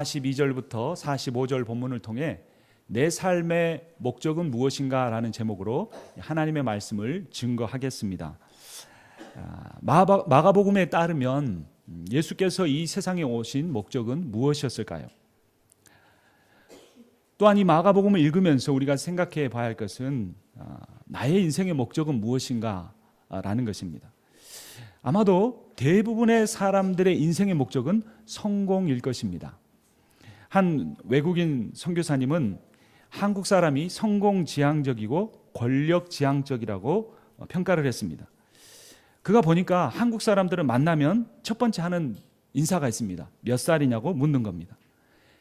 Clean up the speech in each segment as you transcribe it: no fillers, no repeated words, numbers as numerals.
42절부터 45절 본문을 통해 내 삶의 목적은 무엇인가 라는 제목으로 하나님의 말씀을 증거하겠습니다. 마가복음에 따르면 예수께서 이 세상에 오신 목적은 무엇이었을까요? 또한 이 마가복음을 읽으면서 우리가 생각해 봐야 할 것은 나의 인생의 목적은 무엇인가 라는 것입니다. 아마도 대부분의 사람들의 인생의 목적은 성공일 것입니다. 한 외국인 선교사님은 한국 사람이 성공지향적이고 권력지향적이라고 평가를 했습니다. 그가 보니까 한국 사람들은 만나면 첫 번째 하는 인사가 있습니다. 몇 살이냐고 묻는 겁니다.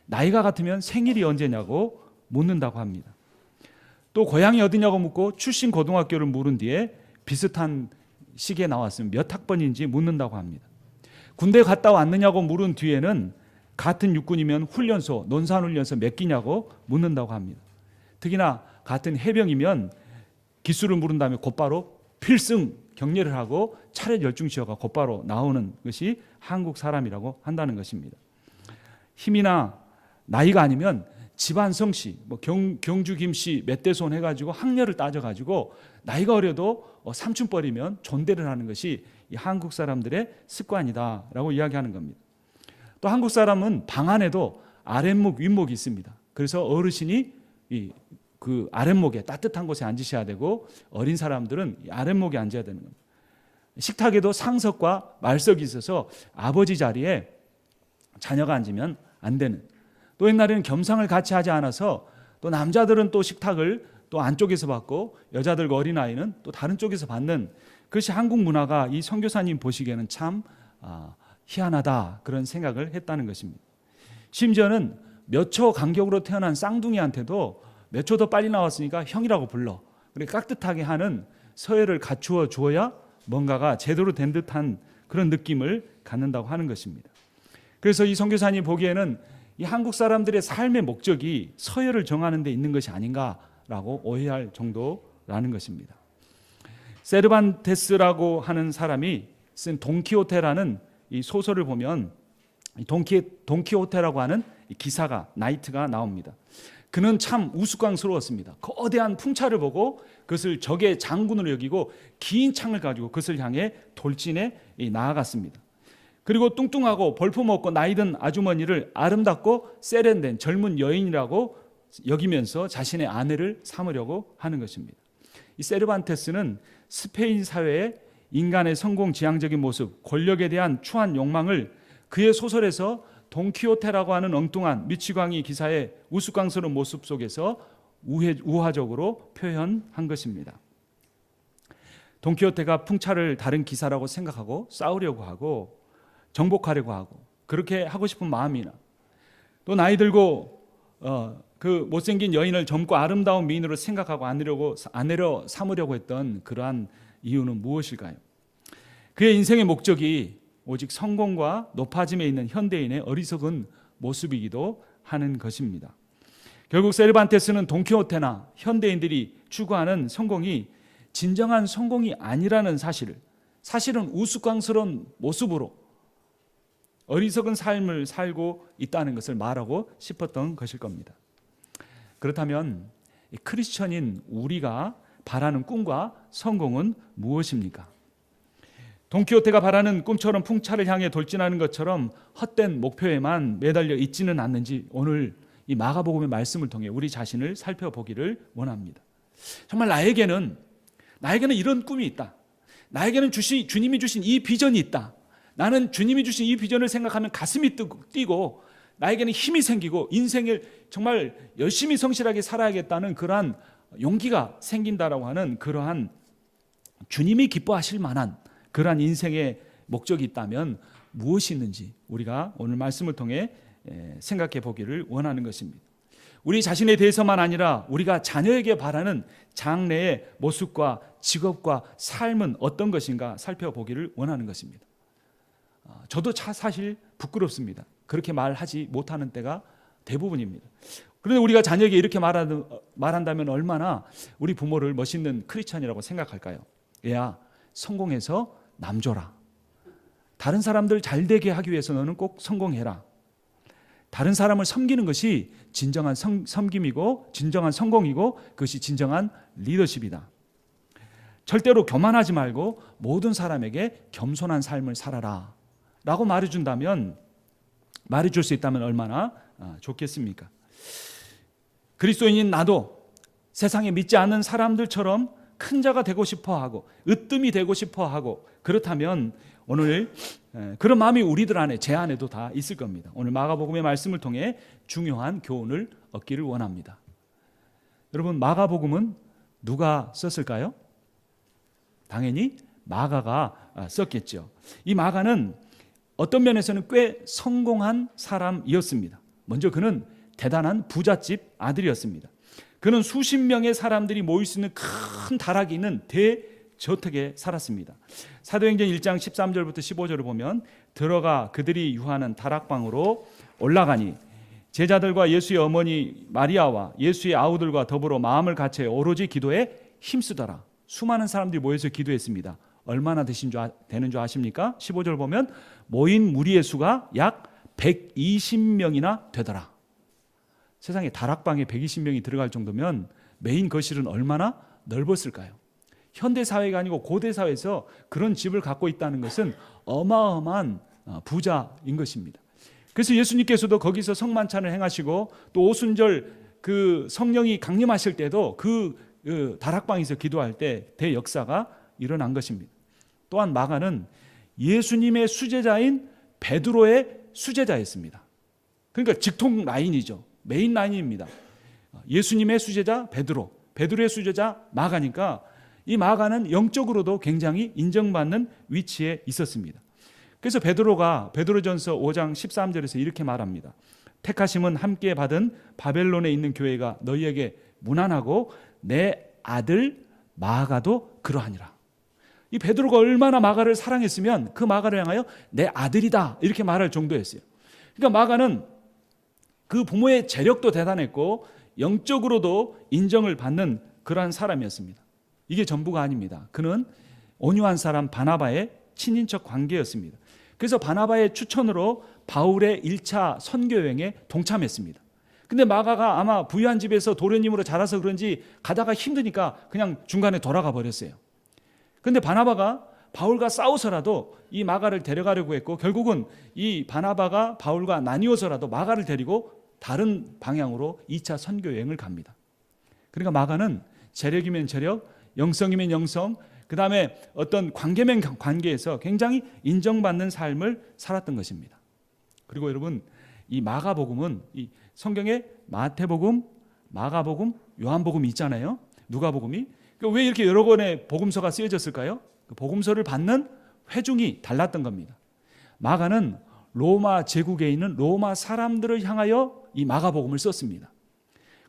나이가 같으면 생일이 언제냐고 묻는다고 합니다. 또 고향이 어디냐고 묻고 출신 고등학교를 물은 뒤에 비슷한 시기에 나왔으면 몇 학번인지 묻는다고 합니다. 군대 갔다 왔느냐고 물은 뒤에는 같은 육군이면 훈련소, 논산훈련소 몇 기냐고 묻는다고 합니다. 특히나 같은 해병이면 기수를 물은 다음에 곧바로 필승 격려를 하고 차렷 열중시어가 곧바로 나오는 것이 한국 사람이라고 한다는 것입니다. 힘이나 나이가 아니면 집안 성씨, 경주 김씨 몇 대 손 해가지고 학렬을 따져가지고 나이가 어려도 삼촌뻘이면 존대를 하는 것이 이 한국 사람들의 습관이다라고 이야기하는 겁니다. 또 한국 사람은 방 안에도 아랫목, 윗목이 있습니다. 그래서 어르신이 그 아랫목에 따뜻한 곳에 앉으셔야 되고 어린 사람들은 아랫목에 앉아야 되는 겁니다. 식탁에도 상석과 말석이 있어서 아버지 자리에 자녀가 앉으면 안 되는. 또 옛날에는 겸상을 같이 하지 않아서 또 남자들은 또 식탁을 또 안쪽에서 받고 여자들과 어린아이는 또 다른 쪽에서 받는 그것이 한국 문화가 이 선교사님 보시기에는 참 희한하다 그런 생각을 했다는 것입니다. 심지어는 몇 초 간격으로 태어난 쌍둥이한테도 몇 초 더 빨리 나왔으니까 형이라고 불러. 그렇게 깍듯하게 하는 서열을 갖추어 주어야 뭔가가 제대로 된 듯한 그런 느낌을 갖는다고 하는 것입니다. 그래서 이 선교사님 보기에는 이 한국 사람들의 삶의 목적이 서열을 정하는 데 있는 것이 아닌가라고 오해할 정도라는 것입니다. 세르반테스라고 하는 사람이 쓴 돈키호테라는 이 소설을 보면 돈키호테라고 하는 기사가 나이트가 나옵니다. 그는 참 우스꽝스러웠습니다. 거대한 풍차를 보고 그것을 적의 장군으로 여기고 긴 창을 가지고 그것을 향해 돌진해 나아갔습니다. 그리고 뚱뚱하고 볼품없고 나이든 아주머니를 아름답고 세련된 젊은 여인이라고 여기면서 자신의 아내를 삼으려고 하는 것입니다. 이 세르반테스는 스페인 사회의 인간의 성공지향적인 모습, 권력에 대한 추한 욕망을 그의 소설에서 돈키호테라고 하는 엉뚱한 미치광이 기사의 우스꽝스러운 모습 속에서 우화적으로 표현한 것입니다. 돈키호테가 풍차를 다른 기사라고 생각하고 싸우려고 하고 정복하려고 하고 그렇게 하고 싶은 마음이나 또 나이 들고 그 못생긴 여인을 젊고 아름다운 미인으로 생각하고 아내로 삼으려고 했던 그러한 이유는 무엇일까요? 그의 인생의 목적이 오직 성공과 높아짐에 있는 현대인의 어리석은 모습이기도 하는 것입니다. 결국 세르반테스는 돈키호테나 현대인들이 추구하는 성공이 진정한 성공이 아니라는 사실은 우스꽝스러운 모습으로 어리석은 삶을 살고 있다는 것을 말하고 싶었던 것일 겁니다. 그렇다면 크리스천인 우리가 바라는 꿈과 성공은 무엇입니까? 돈키호테가 바라는 꿈처럼 풍차를 향해 돌진하는 것처럼 헛된 목표에만 매달려 있지는 않는지 오늘 이 마가복음의 말씀을 통해 우리 자신을 살펴보기를 원합니다. 정말 나에게는 이런 꿈이 있다. 나에게는 주님이 주신 이 비전이 있다. 나는 주님이 주신 이 비전을 생각하면 가슴이 뛰고 나에게는 힘이 생기고 인생을 정말 열심히 성실하게 살아야겠다는 그러한 용기가 생긴다라고 하는 그러한 주님이 기뻐하실 만한 그러한 인생의 목적이 있다면 무엇이 있는지 우리가 오늘 말씀을 통해 생각해 보기를 원하는 것입니다. 우리 자신에 대해서만 아니라 우리가 자녀에게 바라는 장래의 모습과 직업과 삶은 어떤 것인가 살펴보기를 원하는 것입니다. 저도 사실 부끄럽습니다. 그렇게 말하지 못하는 때가 대부분입니다. 그런데 우리가 자녀에게 이렇게 말한다면 얼마나 우리 부모를 멋있는 크리스천이라고 생각할까요? 얘야, 성공해서 남 줘라. 다른 사람들 잘 되게 하기 위해서 너는 꼭 성공해라. 다른 사람을 섬기는 것이 진정한 섬김이고 진정한 성공이고 그것이 진정한 리더십이다. 절대로 교만하지 말고 모든 사람에게 겸손한 삶을 살아라 라고 말해줄 수 있다면 얼마나 좋겠습니까? 그리스도인인 나도 세상에 믿지 않는 사람들처럼 큰 자가 되고 싶어하고 으뜸이 되고 싶어하고 그렇다면 오늘 그런 마음이 우리들 안에 제 안에도 다 있을 겁니다. 오늘 마가복음의 말씀을 통해 중요한 교훈을 얻기를 원합니다. 여러분, 마가복음은 누가 썼을까요? 당연히 마가가 썼겠죠. 이 마가는 어떤 면에서는 꽤 성공한 사람이었습니다. 먼저 그는 대단한 부잣집 아들이었습니다. 그는 수십 명의 사람들이 모일 수 있는 큰 다락이 있는 대저택에 살았습니다. 사도행전 1장 13절부터 15절을 보면 들어가 그들이 유하는 다락방으로 올라가니 제자들과 예수의 어머니 마리아와 예수의 아우들과 더불어 마음을 같이 오로지 기도에 힘쓰더라. 수많은 사람들이 모여서 기도했습니다. 얼마나 되는 줄 아십니까? 15절 보면 모인 무리의 수가 약 120명이나 되더라. 세상에 다락방에 120명이 들어갈 정도면 메인 거실은 얼마나 넓었을까요? 현대사회가 아니고 고대사회에서 그런 집을 갖고 있다는 것은 어마어마한 부자인 것입니다. 그래서 예수님께서도 거기서 성만찬을 행하시고 또 오순절 그 성령이 강림하실 때도 그 다락방에서 기도할 때 대역사가 일어난 것입니다. 또한 마가는 예수님의 수제자인 베드로의 수제자였습니다. 그러니까 직통 라인이죠. 메인 라인입니다. 예수님의 수제자 베드로, 베드로의 수제자 마가니까 이 마가는 영적으로도 굉장히 인정받는 위치에 있었습니다. 그래서 베드로전서 5장 13절에서 이렇게 말합니다. 택하심은 함께 받은 바벨론에 있는 교회가 너희에게 무난하고 내 아들 마가도 그러하니라. 이 베드로가 얼마나 마가를 사랑했으면 그 마가를 향하여 내 아들이다 이렇게 말할 정도였어요. 그러니까 마가는 그 부모의 재력도 대단했고 영적으로도 인정을 받는 그러한 사람이었습니다. 이게 전부가 아닙니다. 그는 온유한 사람 바나바의 친인척 관계였습니다. 그래서 바나바의 추천으로 바울의 1차 선교여행에 동참했습니다. 근데 마가가 아마 부유한 집에서 도련님으로 자라서 그런지 가다가 힘드니까 그냥 중간에 돌아가 버렸어요. 근데 바나바가 바울과 싸워서라도 이 마가를 데려가려고 했고 결국은 이 바나바가 바울과 나뉘어서라도 마가를 데리고 다른 방향으로 2차 선교여행을 갑니다. 그러니까 마가는 재력이면 재력, 영성이면 영성, 그 다음에 어떤 관계면 관계에서 굉장히 인정받는 삶을 살았던 것입니다. 그리고 여러분, 이 마가복음은 이 성경에 마태복음, 마가복음, 요한복음이 있잖아요. 누가복음이. 왜 이렇게 여러 권의 복음서가 쓰여졌을까요? 그 복음서를 받는 회중이 달랐던 겁니다. 마가는 로마 제국에 있는 로마 사람들을 향하여 이 마가복음을 썼습니다.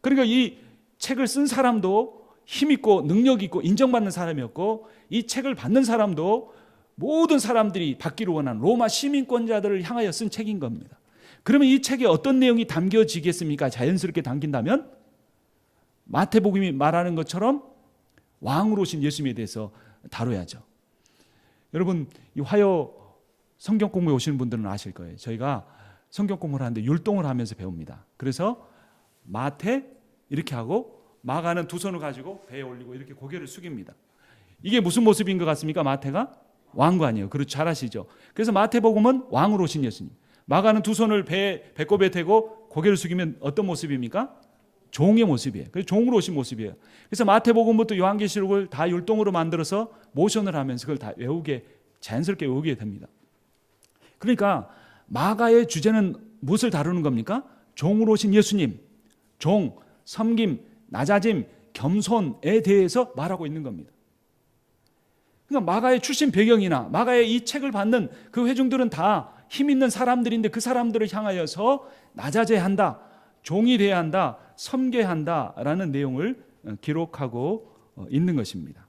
그러니까 이 책을 쓴 사람도 힘있고 능력있고 인정받는 사람이었고 이 책을 받는 사람도 모든 사람들이 받기를 원하는 로마 시민권자들을 향하여 쓴 책인 겁니다. 그러면 이 책에 어떤 내용이 담겨지겠습니까? 자연스럽게 담긴다면 마태복음이 말하는 것처럼 왕으로 오신 예수님에 대해서 다뤄야죠. 여러분, 이 화요 성경 공부에 오시는 분들은 아실 거예요. 저희가 성경 공부를 하는데 율동을 하면서 배웁니다. 그래서 마태 이렇게 하고 마가는 두 손을 가지고 배에 올리고 이렇게 고개를 숙입니다. 이게 무슨 모습인 것 같습니까? 마태가 왕관이에요. 그렇죠. 잘 아시죠? 그래서 마태복음은 왕으로 오신 예수님, 마가는 두 손을 배꼽에 대고 고개를 숙이면 어떤 모습입니까? 종의 모습이에요. 그래서 종으로 오신 모습이에요. 그래서 마태복음부터 요한계시록을 다 율동으로 만들어서 모션을 하면서 그걸 다 자연스럽게 외우게 됩니다. 그러니까 마가의 주제는 무엇을 다루는 겁니까? 종으로 오신 예수님, 종, 섬김, 낮아짐, 겸손에 대해서 말하고 있는 겁니다. 그러니까 마가의 출신 배경이나 마가의 이 책을 받는 그 회중들은 다 힘 있는 사람들인데 그 사람들을 향하여서 낮아져야 한다, 종이 돼야 한다, 섬겨야 한다라는 내용을 기록하고 있는 것입니다.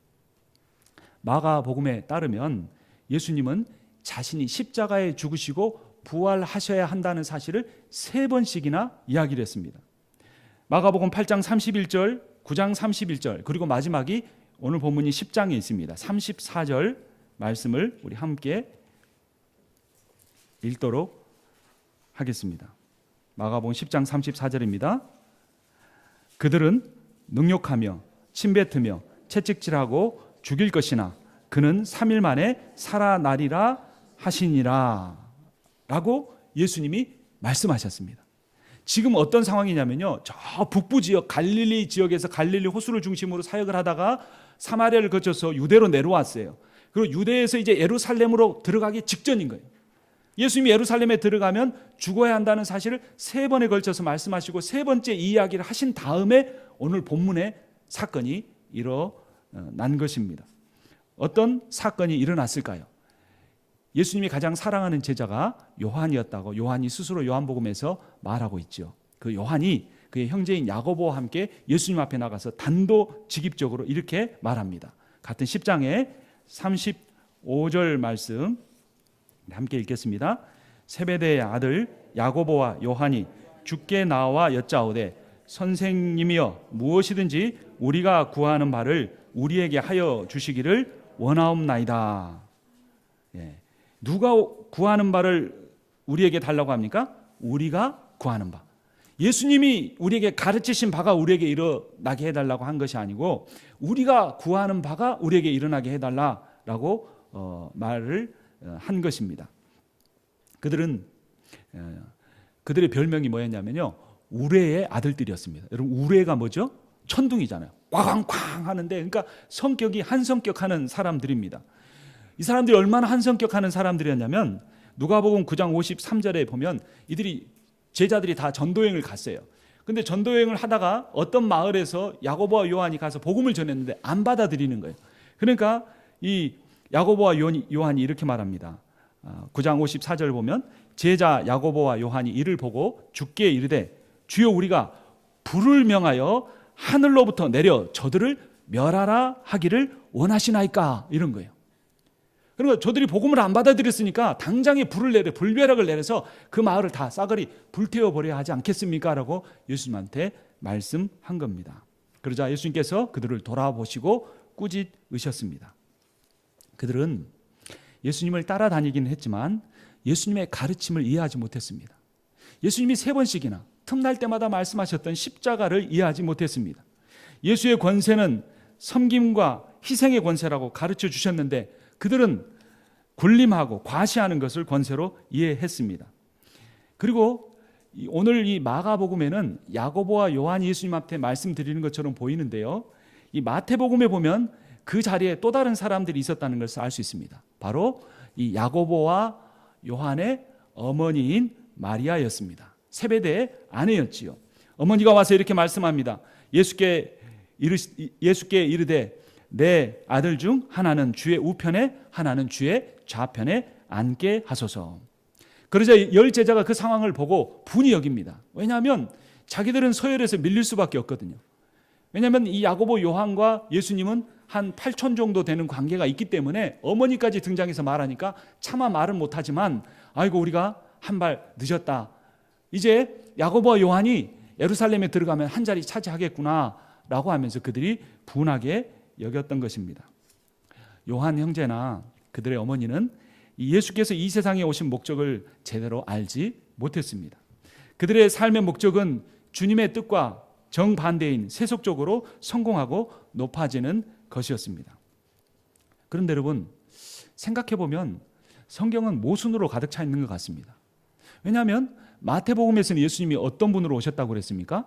마가복음에 따르면 예수님은 자신이 십자가에 죽으시고 부활하셔야 한다는 사실을 3번씩이나 이야기를 했습니다. 마가복음 8장 31절, 9장 31절, 그리고 마지막이 오늘 본문이 10장에 있습니다. 34절 말씀을 우리 함께 읽도록 하겠습니다. 마가복음 10장 34절입니다. 그들은 능욕하며 침뱉으며 채찍질하고 죽일 것이나 그는 3일 만에 살아나리라 하시니라 라고 예수님이 말씀하셨습니다. 지금 어떤 상황이냐면요, 저 북부 지역 갈릴리 지역에서 갈릴리 호수를 중심으로 사역을 하다가 사마리아를 거쳐서 유대로 내려왔어요. 그리고 유대에서 이제 예루살렘으로 들어가기 직전인 거예요. 예수님이 예루살렘에 들어가면 죽어야 한다는 사실을 3번에 걸쳐서 말씀하시고 3번째 이야기를 하신 다음에 오늘 본문의 사건이 일어난 것입니다. 어떤 사건이 일어났을까요? 예수님이 가장 사랑하는 제자가 요한이었다고 요한이 스스로 요한복음에서 말하고 있죠. 그 요한이 그의 형제인 야고보와 함께 예수님 앞에 나가서 단도직입적으로 이렇게 말합니다. 같은 10장에 35절 말씀 함께 읽겠습니다. 세베대의 아들 야고보와 요한이 주께 나와 여짜오되 선생님이여 무엇이든지 우리가 구하는 바를 우리에게 하여 주시기를 원하옵나이다. 예. 누가 구하는 바를 우리에게 달라고 합니까? 우리가 구하는 바. 예수님이 우리에게 가르치신 바가 우리에게 일어나게 해달라고 한 것이 아니고 우리가 구하는 바가 우리에게 일어나게 해달라고 말을 한 것입니다. 그들은 그들의 별명이 뭐였냐면요, 우레의 아들들이었습니다. 여러분, 우레가 뭐죠? 천둥이잖아요. 꽝꽝 하는데, 그러니까 성격이 한성격하는 사람들입니다. 이 사람들이 얼마나 한성격하는 사람들이었냐면 누가복음 9장 53절에 보면 이들이 제자들이 다 전도여행을 갔어요. 근데 전도여행을 하다가 어떤 마을에서 야고보와 요한이 가서 복음을 전했는데 안 받아들이는 거예요. 그러니까 이 야고보와 요한이 이렇게 말합니다. 9장 54절 보면 제자 야고보와 요한이 이를 보고 주께 이르되 주여 우리가 불을 명하여 하늘로부터 내려 저들을 멸하라 하기를 원하시나이까, 이런 거예요. 그러니까 저들이 복음을 안 받아들였으니까 당장에 불을 내려 불벼락을 내려서 그 마을을 다 싸그리 불태워버려야 하지 않겠습니까? 라고 예수님한테 말씀한 겁니다. 그러자 예수님께서 그들을 돌아보시고 꾸짖으셨습니다. 그들은 예수님을 따라다니기는 했지만 예수님의 가르침을 이해하지 못했습니다. 예수님이 3번씩이나 틈날 때마다 말씀하셨던 십자가를 이해하지 못했습니다. 예수의 권세는 섬김과 희생의 권세라고 가르쳐 주셨는데 그들은 군림하고 과시하는 것을 권세로 이해했습니다. 그리고 오늘 이 마가복음에는 야고보와 요한이 예수님 앞에 말씀드리는 것처럼 보이는데요, 이 마태복음에 보면 그 자리에 또 다른 사람들이 있었다는 것을 알 수 있습니다. 바로 이 야고보와 요한의 어머니인 마리아였습니다. 세베대의 아내였지요. 어머니가 와서 이렇게 말씀합니다. 예수께 이르되 내 아들 중 하나는 주의 우편에 하나는 주의 좌편에 앉게 하소서. 그러자 10 제자가 그 상황을 보고 분이 여깁니다. 왜냐하면 자기들은 서열에서 밀릴 수밖에 없거든요. 왜냐하면 이 야고보 요한과 예수님은 한 8촌 정도 되는 관계가 있기 때문에 어머니까지 등장해서 말하니까 차마 말은 못하지만 아이고 우리가 한 발 늦었다. 이제 야고보와 요한이 예루살렘에 들어가면 한 자리 차지하겠구나 라고 하면서 그들이 분하게 여겼던 것입니다. 요한 형제나 그들의 어머니는 예수께서 이 세상에 오신 목적을 제대로 알지 못했습니다. 그들의 삶의 목적은 주님의 뜻과 정반대인 세속적으로 성공하고 높아지는 것이었습니다. 그런데 여러분, 생각해보면 성경은 모순으로 가득 차 있는 것 같습니다. 왜냐하면 마태복음에서는 예수님이 어떤 분으로 오셨다고 그랬습니까?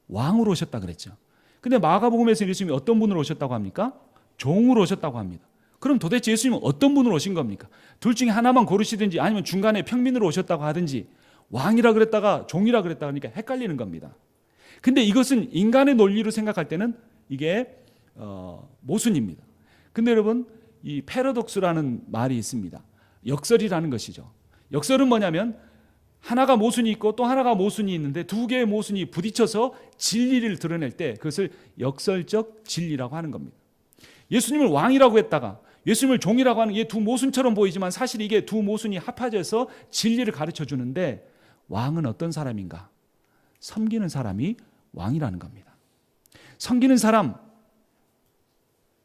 왕으로 오셨다고 그랬죠. 근데 마가복음에서는 예수님이 어떤 분으로 오셨다고 합니까? 종으로 오셨다고 합니다. 그럼 도대체 예수님은 어떤 분으로 오신 겁니까? 둘 중에 하나만 고르시든지 아니면 중간에 평민으로 오셨다고 하든지 왕이라 그랬다가 종이라 그랬다가 하니까 헷갈리는 겁니다. 근데 이것은 인간의 논리로 생각할 때는 이게 모순입니다. 근데 여러분, 이 패러독스라는 말이 있습니다. 역설이라는 것이죠. 역설은 뭐냐면 하나가 모순이 있고 또 하나가 모순이 있는데 두 개의 모순이 부딪혀서 진리를 드러낼 때 그것을 역설적 진리라고 하는 겁니다. 예수님을 왕이라고 했다가 예수님을 종이라고 하는 이 두 모순처럼 보이지만 사실 이게 두 모순이 합해져서 진리를 가르쳐 주는데, 왕은 어떤 사람인가? 섬기는 사람이 왕이라는 겁니다. 섬기는 사람,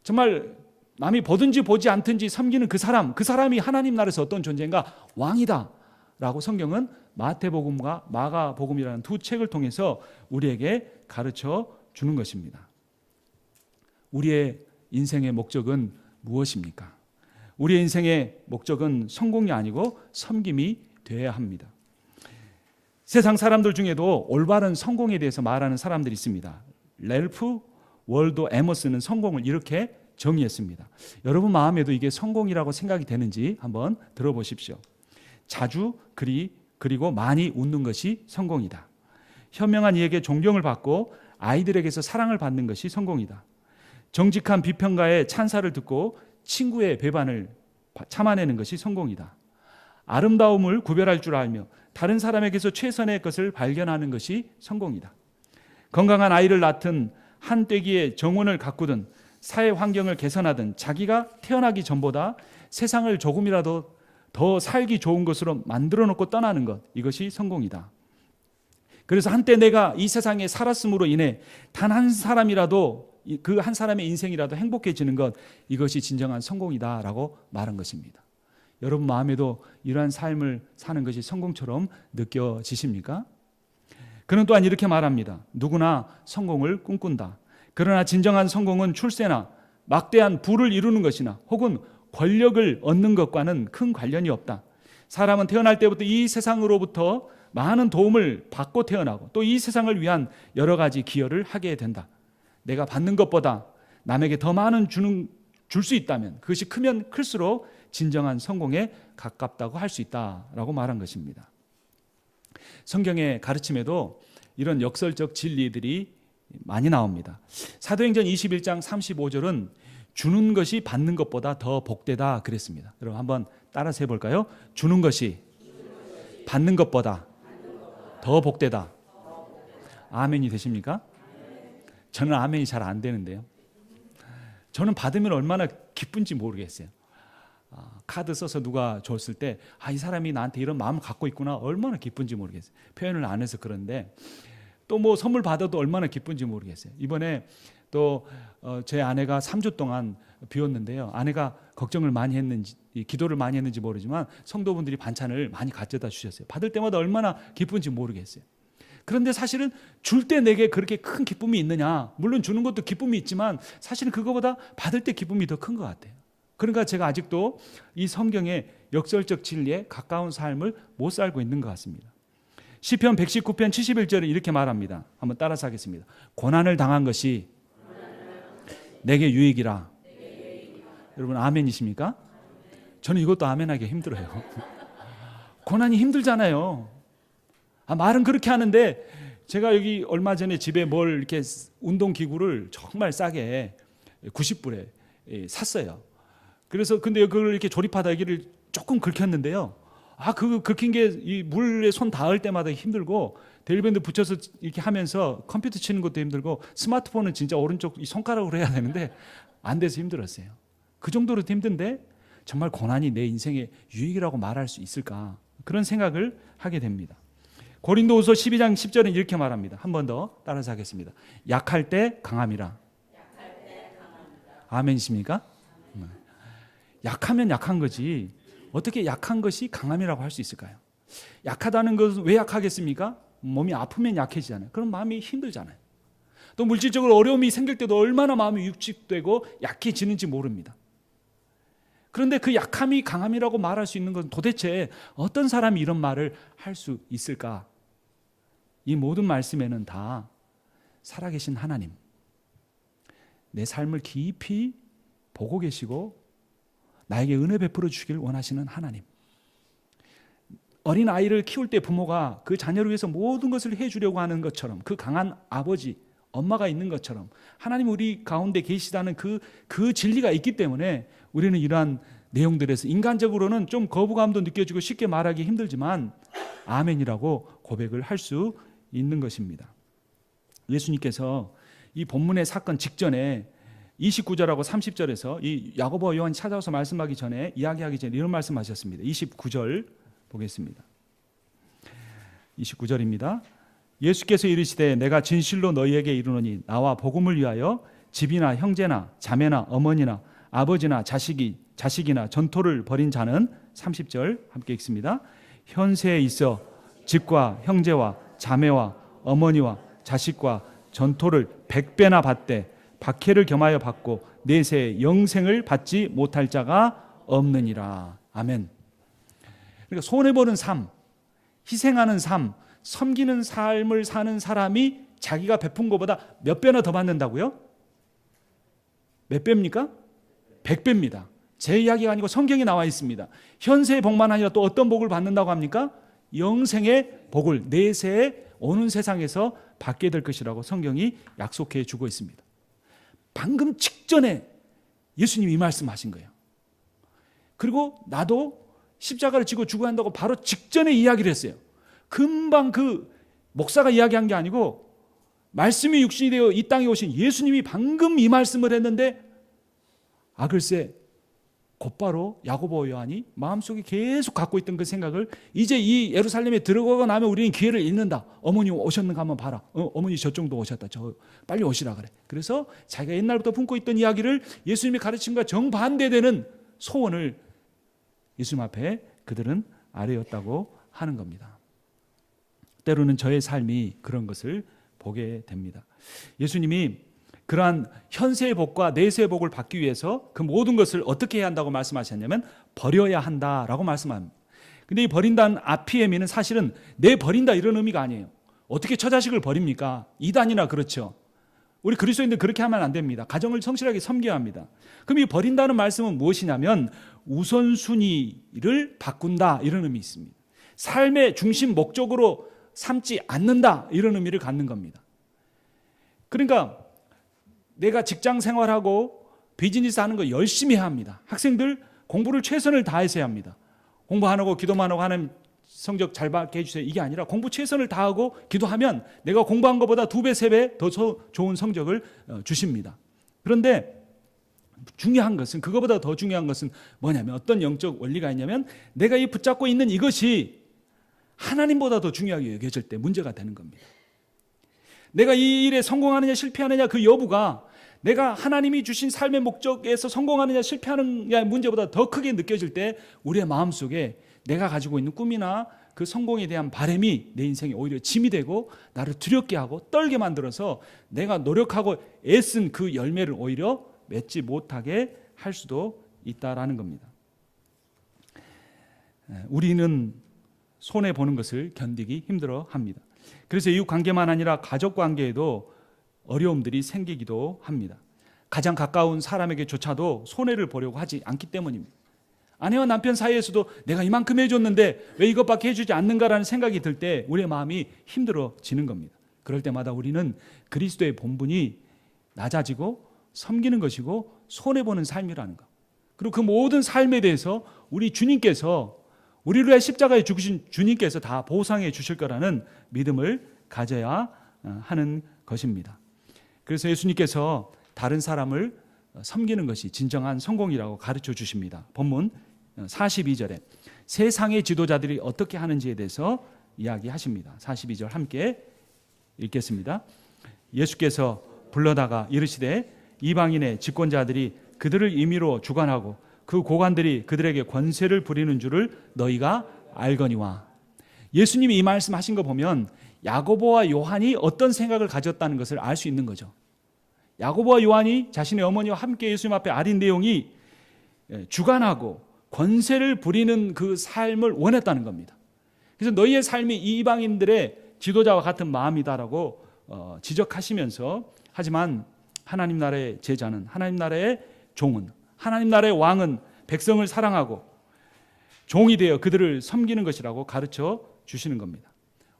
정말 남이 보든지 보지 않든지 섬기는 그 사람이 하나님 나라에서 어떤 존재인가? 왕이다 라고 성경은 마태복음과 마가복음이라는 두 책을 통해서 우리에게 가르쳐 주는 것입니다. 우리의 인생의 목적은 무엇입니까? 우리의 인생의 목적은 성공이 아니고 섬김이 되어야 합니다. 세상 사람들 중에도 올바른 성공에 대해서 말하는 사람들이 있습니다. 랠프 월도 에머스는 성공을 이렇게 정의했습니다. 여러분 마음에도 이게 성공이라고 생각이 되는지 한번 들어보십시오. 자주 그리고 많이 웃는 것이 성공이다. 현명한 이에게 존경을 받고 아이들에게서 사랑을 받는 것이 성공이다. 정직한 비평가의 찬사를 듣고 친구의 배반을 참아내는 것이 성공이다. 아름다움을 구별할 줄 알며 다른 사람에게서 최선의 것을 발견하는 것이 성공이다. 건강한 아이를 낳든 한 떼기의 정원을 가꾸든 사회 환경을 개선하든 자기가 태어나기 전보다 세상을 조금이라도 더 살기 좋은 것으로 만들어 놓고 떠나는 것, 이것이 성공이다. 그래서 한때 내가 이 세상에 살았음으로 인해 단 한 사람이라도, 그 한 사람의 인생이라도 행복해지는 것, 이것이 진정한 성공이다라고 말한 것입니다. 여러분 마음에도 이러한 삶을 사는 것이 성공처럼 느껴지십니까? 그는 또한 이렇게 말합니다. 누구나 성공을 꿈꾼다. 그러나 진정한 성공은 출세나 막대한 부를 이루는 것이나 혹은 권력을 얻는 것과는 큰 관련이 없다. 사람은 태어날 때부터 이 세상으로부터 많은 도움을 받고 태어나고 또 이 세상을 위한 여러 가지 기여를 하게 된다. 내가 받는 것보다 남에게 더 많은 줄 수 있다면 그것이 크면 클수록 진정한 성공에 가깝다고 할 수 있다라고 말한 것입니다. 성경의 가르침에도 이런 역설적 진리들이 많이 나옵니다. 사도행전 21장 35절은 주는 것이 받는 것보다 더 복되다 그랬습니다. 여러분 한번 따라서 해볼까요? 주는 것이 받는 것보다 더 복되다. 아멘이 되십니까? 저는 아멘이 잘 안 되는데요. 저는 받으면 얼마나 기쁜지 모르겠어요. 카드 써서 누가 줬을 때 이 사람이 나한테 이런 마음을 갖고 있구나, 얼마나 기쁜지 모르겠어요. 표현을 안 해서 그런데 또 뭐 선물 받아도 얼마나 기쁜지 모르겠어요. 이번에 또 제 아내가 3주 동안 비웠는데요. 아내가 걱정을 많이 했는지 기도를 많이 했는지 모르지만 성도분들이 반찬을 많이 가져다 주셨어요. 받을 때마다 얼마나 기쁜지 모르겠어요. 그런데 사실은 줄 때 내게 그렇게 큰 기쁨이 있느냐? 물론 주는 것도 기쁨이 있지만 사실은 그거보다 받을 때 기쁨이 더 큰 것 같아요. 그러니까 제가 아직도 이 성경의 역설적 진리에 가까운 삶을 못 살고 있는 것 같습니다. 시편 119편 71절에 이렇게 말합니다. 한번 따라서 하겠습니다. 고난을 당한 것이 내게 유익이라. 여러분 아멘이십니까? 저는 이것도 아멘하기 힘들어요. 고난이 힘들잖아요. 말은 그렇게 하는데 제가 여기 얼마 전에 집에 뭘 이렇게 운동기구를 정말 싸게 90불에 샀어요. 그래서 근데 그걸 이렇게 조립하다 여기를 조금 긁혔는데요. 그 긁힌 게 이 물에 손 닿을 때마다 힘들고 데일밴드 붙여서 이렇게 하면서 컴퓨터 치는 것도 힘들고 스마트폰은 진짜 오른쪽 이 손가락으로 해야 되는데 안 돼서 힘들었어요. 그 정도로 힘든데 정말 고난이 내 인생의 유익이라고 말할 수 있을까? 그런 생각을 하게 됩니다. 고린도후서 12장 10절은 이렇게 말합니다. 한 번 더 따라서 하겠습니다. 약할 때 강함이라. 아멘이십니까? 약하면 약한 거지 어떻게 약한 것이 강함이라고 할 수 있을까요? 약하다는 것은 왜 약하겠습니까? 몸이 아프면 약해지잖아요. 그럼 마음이 힘들잖아요. 또 물질적으로 어려움이 생길 때도 얼마나 마음이 육축되고 약해지는지 모릅니다. 그런데 그 약함이 강함이라고 말할 수 있는 건 도대체 어떤 사람이 이런 말을 할 수 있을까? 이 모든 말씀에는 다 살아계신 하나님, 내 삶을 깊이 보고 계시고 나에게 은혜 베풀어 주시길 원하시는 하나님, 어린 아이를 키울 때 부모가 그 자녀를 위해서 모든 것을 해주려고 하는 것처럼 그 강한 아버지, 엄마가 있는 것처럼 하나님 우리 가운데 계시다는 그 진리가 있기 때문에 우리는 이러한 내용들에서 인간적으로는 좀 거부감도 느껴지고 쉽게 말하기 힘들지만 아멘이라고 고백을 할 수 있는 것입니다. 예수님께서 이 본문의 사건 직전에 29절하고 30절에서 이 야고보와 요한이 찾아와서 말씀하기 전에 이야기하기 전에 이런 말씀하셨습니다. 29절 보겠습니다. 29절입니다. 예수께서 이르시되 내가 진실로 너희에게 이르노니 나와 복음을 위하여 집이나 형제나 자매나 어머니나 아버지나 자식이나 전토를 벌인 자는 30절 함께 읽습니다. 현세에 있어 집과 형제와 자매와 어머니와 자식과 전토를 100배나 받되 박해를 겸하여 받고 내세 영생을 받지 못할 자가 없느니라. 아멘. 그러니까 손해보는 삶, 희생하는 삶, 섬기는 삶을 사는 사람이 자기가 베푼 것보다 몇 배나 더 받는다고요? 몇 배입니까? 100배입니다. 제 이야기가 아니고 성경에 나와 있습니다. 현세의 복만 아니라 또 어떤 복을 받는다고 합니까? 영생의 복을 내세에 오는 세상에서 받게 될 것이라고 성경이 약속해 주고 있습니다. 방금 직전에 예수님이 이 말씀하신 거예요. 그리고 나도 십자가를 지고 죽어야 한다고 바로 직전에 이야기를 했어요. 금방 그 목사가 이야기한 게 아니고 말씀이 육신이 되어 이 땅에 오신 예수님이 방금 이 말씀을 했는데 글쎄 곧바로 야고보 요한이 마음속에 계속 갖고 있던 그 생각을 이제 이 예루살렘에 들어가고 나면 우리는 기회를 잃는다. 어머니 오셨는가 한번 봐라. 어머니 저쪽도 오셨다. 저 빨리 오시라 그래. 그래서 자기가 옛날부터 품고 있던 이야기를 예수님의 가르침과 정반대되는 소원을 예수님 앞에 그들은 아뢰었다고 하는 겁니다. 때로는 저의 삶이 그런 것을 보게 됩니다. 예수님이 그러한 현세의 복과 내세의 복을 받기 위해서 그 모든 것을 어떻게 해야 한다고 말씀하셨냐면 버려야 한다라고 말씀합니다. 근데 이 버린다는 아피에미는 사실은 내 버린다 이런 의미가 아니에요. 어떻게 처자식을 버립니까? 이단이나 그렇죠. 우리 그리스도인들 그렇게 하면 안 됩니다. 가정을 성실하게 섬겨야 합니다. 그럼 이 버린다는 말씀은 무엇이냐면 우선순위를 바꾼다 이런 의미 있습니다. 삶의 중심 목적으로 삼지 않는다 이런 의미를 갖는 겁니다. 그러니까 내가 직장 생활하고 비즈니스 하는 거 열심히 해야 합니다. 학생들 공부를 최선을 다해서 해야 합니다. 공부 안 하고 기도만 하고 하는 성적 잘 받게 해주세요. 이게 아니라 공부 최선을 다하고 기도하면 내가 공부한 것보다 2배, 3배 더 좋은 성적을 주십니다. 그런데 중요한 것은 그것보다 더 중요한 것은 뭐냐면 어떤 영적 원리가 있냐면 내가 이 붙잡고 있는 이것이 하나님보다 더 중요하게 여겨질 때 문제가 되는 겁니다. 내가 이 일에 성공하느냐 실패하느냐 그 여부가 내가 하나님이 주신 삶의 목적에서 성공하느냐 실패하느냐의 문제보다 더 크게 느껴질 때 우리의 마음속에 내가 가지고 있는 꿈이나 그 성공에 대한 바람이 내 인생에 오히려 짐이 되고 나를 두렵게 하고 떨게 만들어서 내가 노력하고 애쓴 그 열매를 오히려 맺지 못하게 할 수도 있다라는 겁니다. 우리는 손해보는 것을 견디기 힘들어합니다. 그래서 이웃 관계만 아니라 가족 관계에도 어려움들이 생기기도 합니다. 가장 가까운 사람에게조차도 손해를 보려고 하지 않기 때문입니다. 아내와 남편 사이에서도 내가 이만큼 해줬는데 왜 이것밖에 해주지 않는가라는 생각이 들 때 우리의 마음이 힘들어지는 겁니다. 그럴 때마다 우리는 그리스도의 본분이 낮아지고 섬기는 것이고 손해보는 삶이라는 것, 그리고 그 모든 삶에 대해서 우리 주님께서 우리를 위해 십자가에 죽으신 주님께서 다 보상해 주실 거라는 믿음을 가져야 하는 것입니다. 그래서 예수님께서 다른 사람을 섬기는 것이 진정한 성공이라고 가르쳐 주십니다. 본문 42절에 세상의 지도자들이 어떻게 하는지에 대해서 이야기하십니다. 42절 함께 읽겠습니다. 예수께서 불러다가 이르시되 이방인의 집권자들이 그들을 임의로 주관하고 그 고관들이 그들에게 권세를 부리는 줄을 너희가 알거니와. 예수님이 이 말씀하신 거 보면 야고보와 요한이 어떤 생각을 가졌다는 것을 알 수 있는 거죠. 야고보와 요한이 자신의 어머니와 함께 예수님 앞에 아린 내용이 주관하고 권세를 부리는 그 삶을 원했다는 겁니다. 그래서 너희의 삶이 이방인들의 지도자와 같은 마음이다라고 지적하시면서, 하지만 하나님 나라의 제자는, 하나님 나라의 종은, 하나님 나라의 왕은 백성을 사랑하고 종이 되어 그들을 섬기는 것이라고 가르쳐 주시는 겁니다.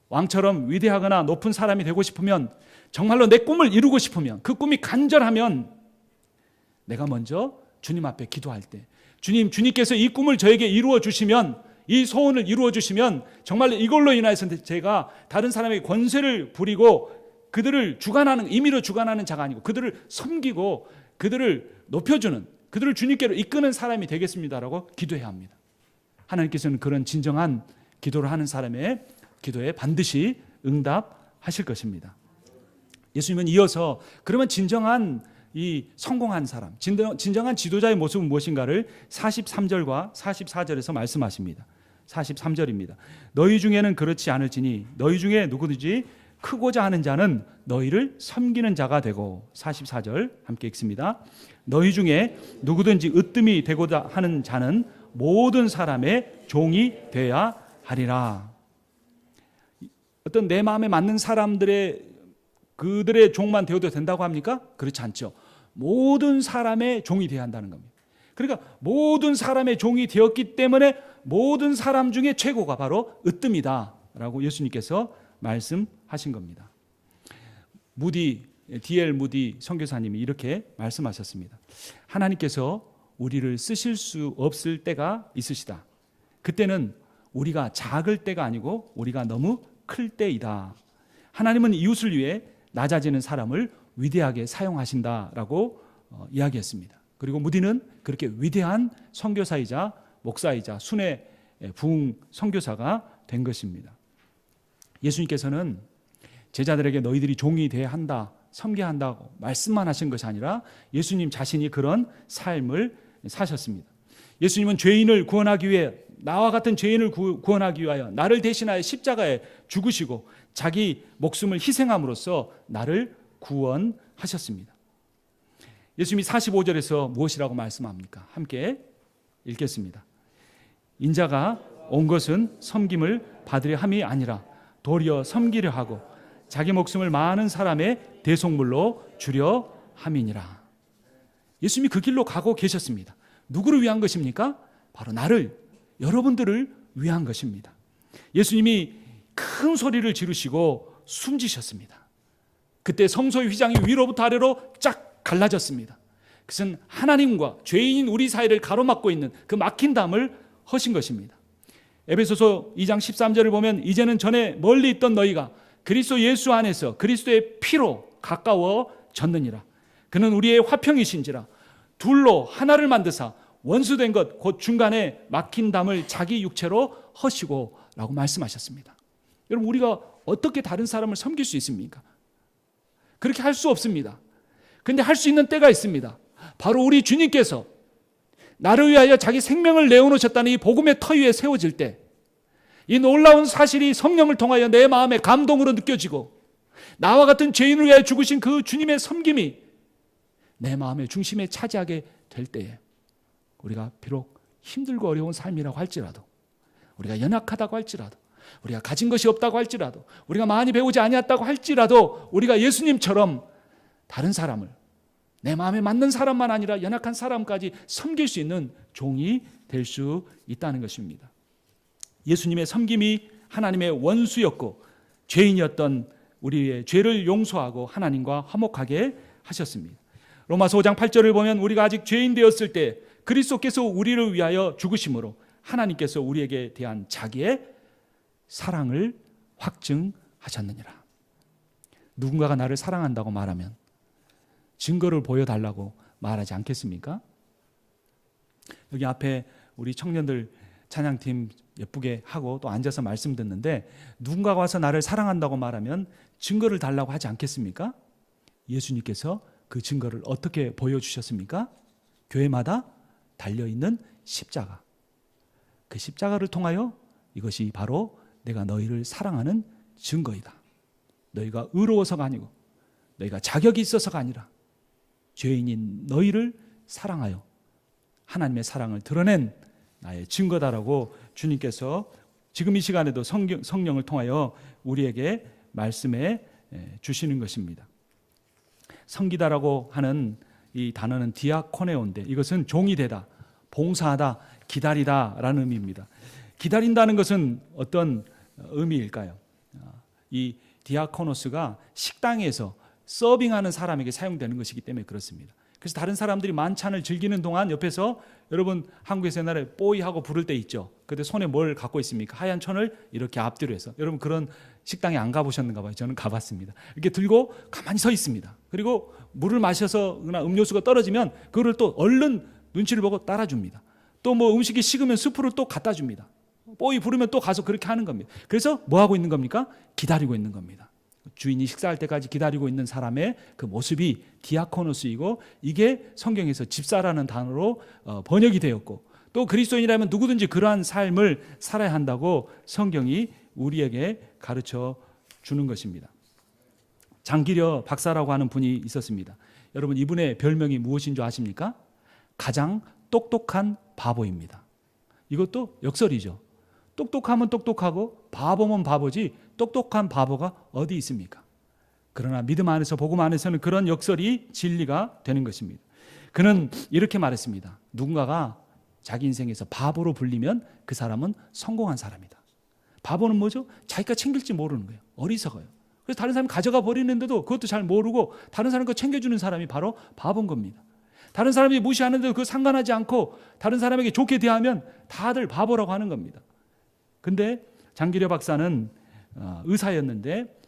왕처럼 위대하거나 높은 사람이 되고 싶으면, 정말로 내 꿈을 이루고 싶으면, 그 꿈이 간절하면 내가 먼저 주님 앞에 기도할 때, 주님께서 이 꿈을 저에게 이루어 주시면, 이 소원을 이루어 주시면 정말 이걸로 인해서 제가 다른 사람에게 권세를 부리고 그들을 주관하는, 임의로 주관하는 자가 아니고 그들을 섬기고 그들을 높여주는, 그들을 주님께로 이끄는 사람이 되겠습니다라고 기도해야 합니다. 하나님께서는 그런 진정한 기도를 하는 사람의 기도에 반드시 응답하실 것입니다. 예수님은 이어서 그러면 진정한 이 성공한 사람, 진정한 지도자의 모습은 무엇인가를 43절과 44절에서 말씀하십니다. 43절입니다. 너희 중에는 그렇지 않을지니 너희 중에 누구든지 크고자 하는 자는 너희를 섬기는 자가 되고. 44절 함께 읽습니다. 너희 중에 누구든지 으뜸이 되고자 하는 자는 모든 사람의 종이 되어야 하리라. 어떤 내 마음에 맞는 사람들의 그들의 종만 되어도 된다고 합니까? 그렇지 않죠. 모든 사람의 종이 되어야 한다는 겁니다. 그러니까 모든 사람의 종이 되었기 때문에 모든 사람 중에 최고가 바로 으뜸이다 라고 예수님께서 말씀하신 겁니다. D.L. 무디 선교사님이 이렇게 말씀하셨습니다. 하나님께서 우리를 쓰실 수 없을 때가 있으시다. 그때는 우리가 작을 때가 아니고 우리가 너무 클 때이다. 하나님은 이웃을 위해 낮아지는 사람을 위대하게 사용하신다라고 이야기했습니다. 그리고 무디는 그렇게 위대한 선교사이자 목사이자 순회 부흥 선교사가 된 것입니다. 예수님께서는 제자들에게 너희들이 종이 되어야 한다, 섬겨야 한다고 말씀만 하신 것이 아니라 예수님 자신이 그런 삶을 사셨습니다. 예수님은 죄인을 구원하기 위해, 나와 같은 죄인을 구원하기 위하여 나를 대신하여 십자가에 죽으시고 자기 목숨을 희생함으로써 나를 구원하셨습니다. 예수님이 45절에서 무엇이라고 말씀합니까? 함께 읽겠습니다. 인자가 온 것은 섬김을 받으려 함이 아니라 도리어 섬기려 하고 자기 목숨을 많은 사람의 대속물로 주려 함이니라. 예수님이 그 길로 가고 계셨습니다. 누구를 위한 것입니까? 바로 나를, 여러분들을 위한 것입니다. 예수님이 큰 소리를 지르시고 숨지셨습니다. 그때 성소의 휘장이 위로부터 아래로 쫙 갈라졌습니다. 그것은 하나님과 죄인인 우리 사이를 가로막고 있는 그 막힌 담을 허신 것입니다. 에베소서 2장 13절을 보면 이제는 전에 멀리 있던 너희가 그리스도 예수 안에서 그리스도의 피로 가까워졌느니라. 그는 우리의 화평이신지라 둘로 하나를 만드사 원수된 것 곧 중간에 막힌 담을 자기 육체로 허시고 라고 말씀하셨습니다. 여러분, 우리가 어떻게 다른 사람을 섬길 수 있습니까? 그렇게 할 수 없습니다. 그런데 할 수 있는 때가 있습니다. 바로 우리 주님께서 나를 위하여 자기 생명을 내어놓으셨다는 이 복음의 터 위에 세워질 때, 이 놀라운 사실이 성령을 통하여 내 마음에 감동으로 느껴지고 나와 같은 죄인을 위하여 죽으신 그 주님의 섬김이 내 마음의 중심에 차지하게 될 때에 우리가 비록 힘들고 어려운 삶이라고 할지라도, 우리가 연약하다고 할지라도, 우리가 가진 것이 없다고 할지라도, 우리가 많이 배우지 아니했다고 할지라도 우리가 예수님처럼 다른 사람을, 내 마음에 맞는 사람만 아니라 연약한 사람까지 섬길 수 있는 종이 될 수 있다는 것입니다. 예수님의 섬김이 하나님의 원수였고 죄인이었던 우리의 죄를 용서하고 하나님과 화목하게 하셨습니다. 로마서 5장 8절을 보면 우리가 아직 죄인 되었을 때 그리스도께서 우리를 위하여 죽으심으로 하나님께서 우리에게 대한 자기의 사랑을 확증하셨느니라. 누군가가 나를 사랑한다고 말하면 증거를 보여달라고 말하지 않겠습니까? 여기 앞에 우리 청년들 찬양팀 예쁘게 하고 또 앉아서 말씀 듣는데 누군가가 와서 나를 사랑한다고 말하면 증거를 달라고 하지 않겠습니까? 예수님께서 그 증거를 어떻게 보여주셨습니까? 교회마다 달려있는 십자가. 그 십자가를 통하여 이것이 바로 내가 너희를 사랑하는 증거이다. 너희가 의로워서가 아니고 너희가 자격이 있어서가 아니라 죄인인 너희를 사랑하여 하나님의 사랑을 드러낸 나의 증거다라고 주님께서 지금 이 시간에도 성령을 통하여 우리에게 말씀해 주시는 것입니다. 섬기다라고 하는 이 단어는 디아코네오인데 이것은 종이 되다, 봉사하다, 기다리다라는 의미입니다. 기다린다는 것은 어떤 의미일까요? 이 디아코노스가 식당에서 서빙하는 사람에게 사용되는 것이기 때문에 그렇습니다. 그래서 다른 사람들이 만찬을 즐기는 동안 옆에서 여러분 한국에서 옛날에 뽀이하고 부를 때 있죠. 그때 손에 뭘 갖고 있습니까? 하얀 천을 이렇게 앞뒤로 해서. 여러분 그런 식당에 안 가보셨는가 봐요. 저는 가봤습니다. 이렇게 들고 가만히 서 있습니다. 그리고 물을 마셔서나 음료수가 떨어지면 그거를 또 얼른 눈치를 보고 따라줍니다. 또 뭐 음식이 식으면 스프를 또 갖다 줍니다. 뽀이 부르면 또 가서 그렇게 하는 겁니다. 그래서 뭐 하고 있는 겁니까? 기다리고 있는 겁니다. 주인이 식사할 때까지 기다리고 있는 사람의 그 모습이 디아코노스이고 이게 성경에서 집사라는 단어로 번역이 되었고 또 그리스도인이라면 누구든지 그러한 삶을 살아야 한다고 성경이 우리에게 가르쳐 주는 것입니다. 장기려 박사라고 하는 분이 있었습니다. 여러분, 이분의 별명이 무엇인 줄 아십니까? 가장 똑똑한 바보입니다. 이것도 역설이죠. 똑똑하면 똑똑하고 바보면 바보지 똑똑한 바보가 어디 있습니까? 그러나 믿음 안에서 복음 안에서는 그런 역설이 진리가 되는 것입니다. 그는 이렇게 말했습니다. 누군가가 자기 인생에서 바보로 불리면 그 사람은 성공한 사람이다. 바보는 뭐죠? 자기가 챙길지 모르는 거예요. 어리석어요. 그래서 다른 사람이 가져가 버리는데도 그것도 잘 모르고 다른 사람 거 챙겨주는 사람이 바로 바보인 겁니다. 다른 사람이 무시하는데도 그거 상관하지 않고 다른 사람에게 좋게 대하면 다들 바보라고 하는 겁니다. 근데 장기려 박사는 의사였는데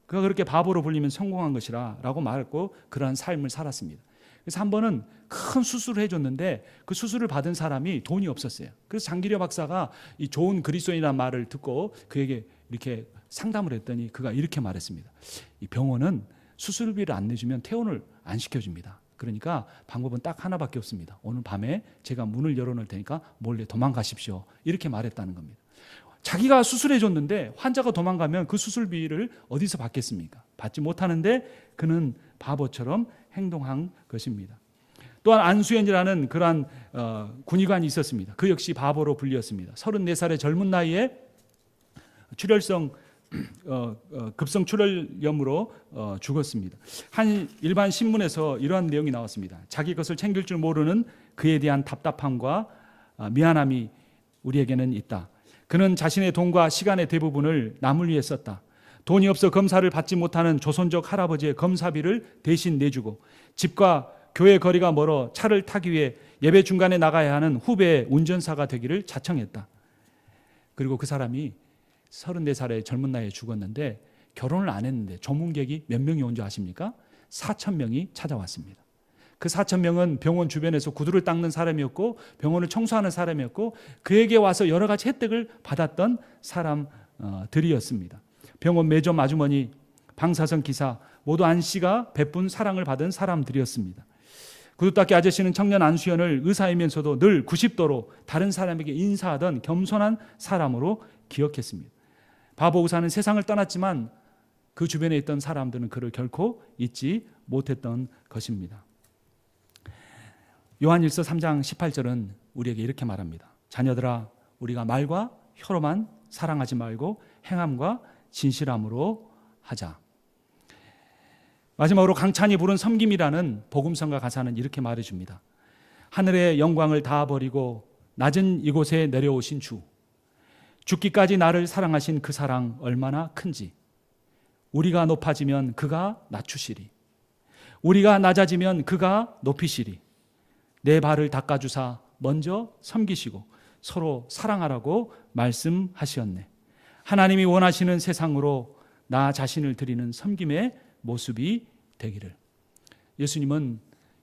그가 그렇게 바보로 불리면 성공한 것이라 라고 말했고 그러한 삶을 살았습니다. 그래서 한 번은 큰 수술을 해줬는데 그 수술을 받은 사람이 돈이 없었어요. 그래서 장기려 박사가 이 좋은 그리스도인이라는 말을 듣고 그에게 이렇게 상담을 했더니 그가 이렇게 말했습니다. 이 병원은 수술비를 안 내주면 퇴원을 안 시켜줍니다. 그러니까 방법은 딱 하나밖에 없습니다. 오늘 밤에 제가 문을 열어놓을 테니까 몰래 도망가십시오. 이렇게 말했다는 겁니다. 자기가 수술해 줬는데 환자가 도망가면 그 수술비를 어디서 받겠습니까? 받지 못하는데 그는 바보처럼 행동한 것입니다. 또한 안수연이라는 그러한 군의관이 있었습니다. 그 역시 바보로 불렸습니다. 34살의 젊은 나이에 출혈성 급성 출혈염으로 죽었습니다. 한 일반 신문에서 이러한 내용이 나왔습니다. 자기 것을 챙길 줄 모르는 그에 대한 답답함과 미안함이 우리에게는 있다. 그는 자신의 돈과 시간의 대부분을 남을 위해 썼다. 돈이 없어 검사를 받지 못하는 조선족 할아버지의 검사비를 대신 내주고 집과 교회 거리가 멀어 차를 타기 위해 예배 중간에 나가야 하는 후배 운전사가 되기를 자청했다. 그리고 그 사람이 34살의 젊은 나이에 죽었는데 결혼을 안 했는데 조문객이 몇 명이 온 줄 아십니까? 4,000명이 찾아왔습니다. 그 4,000명은 병원 주변에서 구두를 닦는 사람이었고 병원을 청소하는 사람이었고 그에게 와서 여러 가지 혜택을 받았던 사람들이었습니다. 병원 매점 아주머니, 방사선 기사 모두 안 씨가 베푼 사랑을 받은 사람들이었습니다. 구두닦기 아저씨는 청년 안수연을 의사이면서도 늘 90도로 다른 사람에게 인사하던 겸손한 사람으로 기억했습니다. 바보 의사는 세상을 떠났지만 그 주변에 있던 사람들은 그를 결코 잊지 못했던 것입니다. 요한일서 3장 18절은 우리에게 이렇게 말합니다. 자녀들아, 우리가 말과 혀로만 사랑하지 말고 행함과 진실함으로 하자. 마지막으로 강찬이 부른 섬김이라는 복음성가 가사는 이렇게 말해줍니다. 하늘의 영광을 다 버리고 낮은 이곳에 내려오신 주, 죽기까지 나를 사랑하신 그 사랑 얼마나 큰지. 우리가 높아지면 그가 낮추시리. 우리가 낮아지면 그가 높이시리. 내 발을 닦아주사 먼저 섬기시고 서로 사랑하라고 말씀하셨네. 하나님이 원하시는 세상으로 나 자신을 드리는 섬김의 모습이 되기를. 예수님은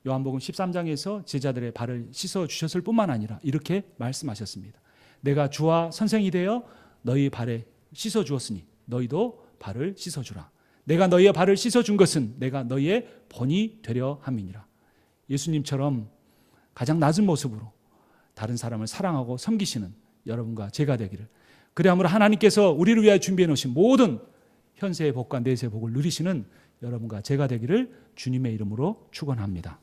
요한복음 13장에서 제자들의 발을 씻어주셨을 뿐만 아니라 이렇게 말씀하셨습니다. 내가 주와 선생이 되어 너희 발에 씻어주었으니 너희도 발을 씻어주라. 내가 너희의 발을 씻어준 것은 내가 너희의 본이 되려 함이니라. 예수님처럼 가장 낮은 모습으로 다른 사람을 사랑하고 섬기시는 여러분과 제가 되기를. 그리함으로 하나님께서 우리를 위하여 준비해 놓으신 모든 현세의 복과 내세의 복을 누리시는 여러분과 제가 되기를 주님의 이름으로 축원합니다.